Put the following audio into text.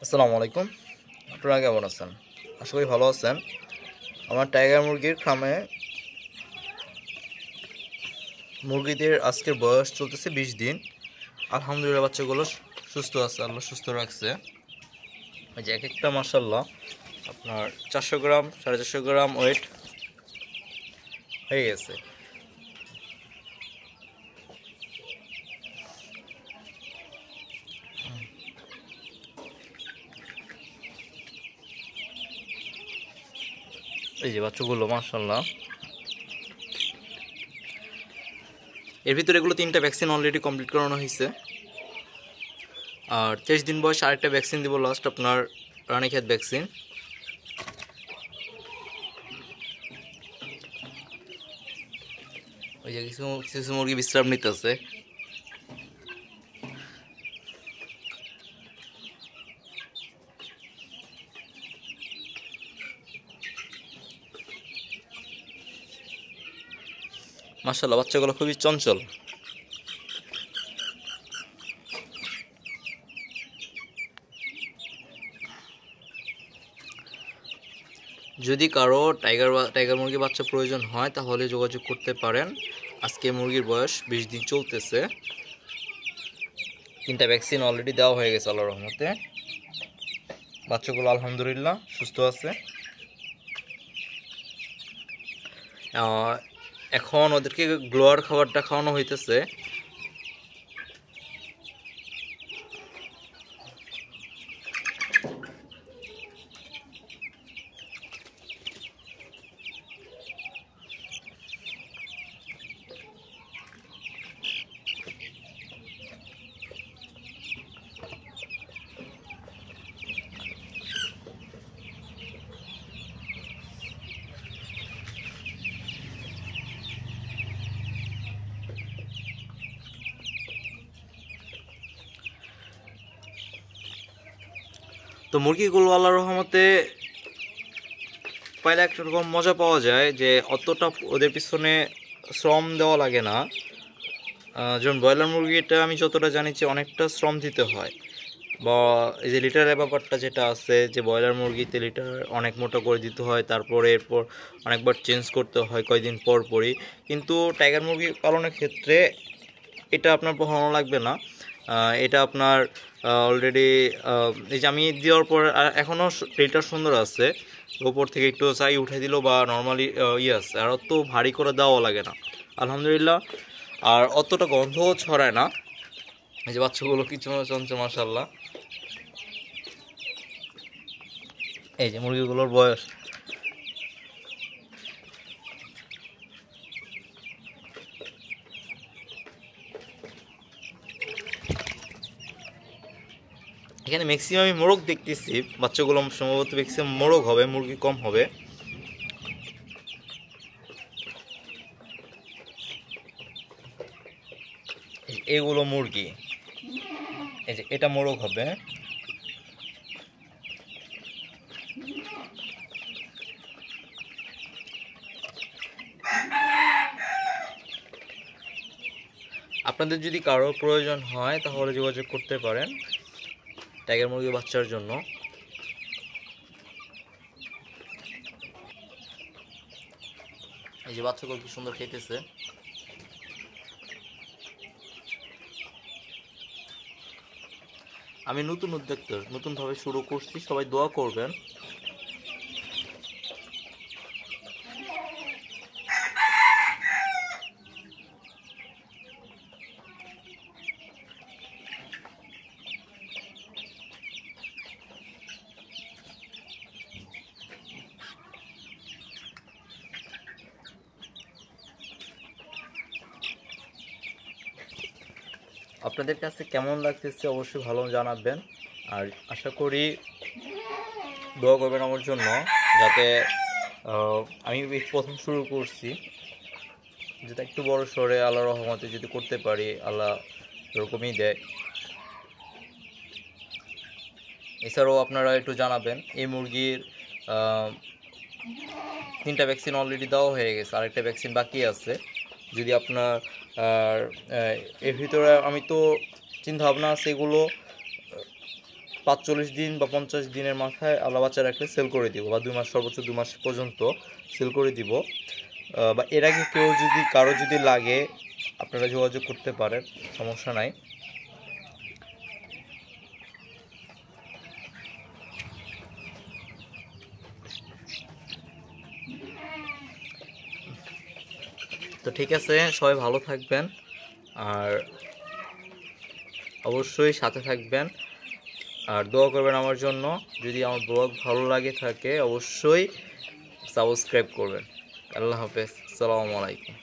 আসসালামু আলাইকুম। আপনারা কেমন আছেন? আশা করি ভালো আছেন। আমার টাইগার মুরগির ফার্মে মুরগিদের আজকের বয়স চলতেছে 20 দিন। আলহামদুলিল্লাহ বাচ্চাগুলো সুস্থ আছে, আল্লাহ সুস্থ রাখছে। এই যে এক একটা মাশাআল্লাহ আপনার 400 গ্রাম 450 গ্রাম ওয়েট হয়ে গেছে। এই যে বাচ্চাগুলো মাশাআল্লাহ, এর ভিতরে এগুলো 3টা ভ্যাকসিন অলরেডি কমপ্লিট করানো হয়েছে। আর 23 দিন বয়স আরেকটা ভ্যাকসিন দিব লাস্ট, আপনার রানীক্ষেত ভ্যাকসিন। ওই যে কিছু কিছু মুরগি বিশ্রাম নিতেছে। মাশাআল্লাহ বাচ্চাগুলো খুবই চঞ্চল। যদি কারো টাইগার মুরগি বাচ্চা প্রয়োজন হয় তাহলে যোগাযোগ করতে পারেন। আজকে মুরগির বয়স 20 দিন চলতেছে। 3টা ভ্যাকসিন অলরেডি দেওয়া হয়ে গেছে আল্লাহর রহমতে। বাচ্চাগুলো আলহামদুলিল্লাহ সুস্থ আছে। এখন ওদেরকে গ্লোয়ার খাবারটা খাওয়ানো হইতেছে। তো মুরগিগুলো আল্লাহর রহমতে পাইলে একটা রকম মজা পাওয়া যায় যে অতটা ওদের পিছনে শ্রম দেওয়া লাগে না। যেমন ব্রয়লার মুরগিটা আমি যতটা জানি যে অনেকটা শ্রম দিতে হয়, বা এই যে লিটারের ব্যাপারটা যেটা আছে যে ব্রয়লার মুরগিতে লিটার অনেক মোটা করে দিতে হয়, তারপরে এরপর অনেকবার চেঞ্জ করতে হয় কয়দিন পর পরই। কিন্তু টাইগার মুরগি পালনের ক্ষেত্রে এটা আপনার পোহানো লাগবে না। এটা আপনার অলরেডি এই যে আমি দেওয়ার পর এখনও লিটার সুন্দর আছে, ওপর থেকে একটু চাই উঠে দিল বা নর্মালি আছে, আর অত ভারী করে দেওয়া লাগে না আলহামদুলিল্লাহ। আর অতটা গন্ধও ছড়ায় না। এই যে বাচ্চাগুলো কিছু চঞ্চল মাশাআল্লাহ। এই যে মুরগিগুলোর বয়স এখানে ম্যাক্সিমাম আমি মোরগ দেখতেছি। বাচ্চাগুলো সম্ভবত ম্যাক্সিমাম মোরগ হবে, মুরগি কম হবে। এগুলো মুরগি, এই যে এটা মোরগ হবে। আপনাদের যদি কারো প্রয়োজন হয় তাহলে যোগাযোগ করতে পারেন টাইগার মুরগি বাচ্চার জন্য। এই যে বাচ্চাগুলো কি সুন্দর খেতেছে। আমি নতুন উদ্যোক্তা, নতুনভাবে শুরু করছি, সবাই দোয়া করবেন। আপনাদের কাছে কেমন লাগতেছে অবশ্যই ভালো জানাবেন। আর আশা করি দোয়া করবেন আমার জন্য, যাতে আমি প্রথম শুরু করছি, যেটা একটু বড় সরে আল্লাহর রহমতে যদি করতে পারি, আল্লাহ এরকমই দেয়। এছাড়াও আপনারা একটু জানাবেন এই মুরগির 3টা ভ্যাকসিন অলরেডি দেওয়া হয়ে গেছে, আরেকটা ভ্যাকসিন বাকি আছে। যদি আপনার এর ভিতরে আমি তো চিন্তা ভাবনা আছে এগুলো 45 দিন বা 50 দিনের মাথায় আল্লাহ বাচ্চা রাখলে সেল করে দিব, বা 2 মাস, সর্বোচ্চ 2 মাস পর্যন্ত সেল করে দিব। বা এর আগে কারো যদি লাগে আপনারা যোগাযোগ করতে পারেন, সমস্যা নাই। তো ঠিক আছে, সবাই ভালো থাকবেন আর অবশ্যই সাথে থাকবেন আর দোয়া করবেন আমার জন্য। যদি আমার ব্লগ ভালো লাগে থাকে অবশ্যই সাবস্ক্রাইব করবেন। আল্লাহ হাফেজ, আসসালামু আলাইকুম।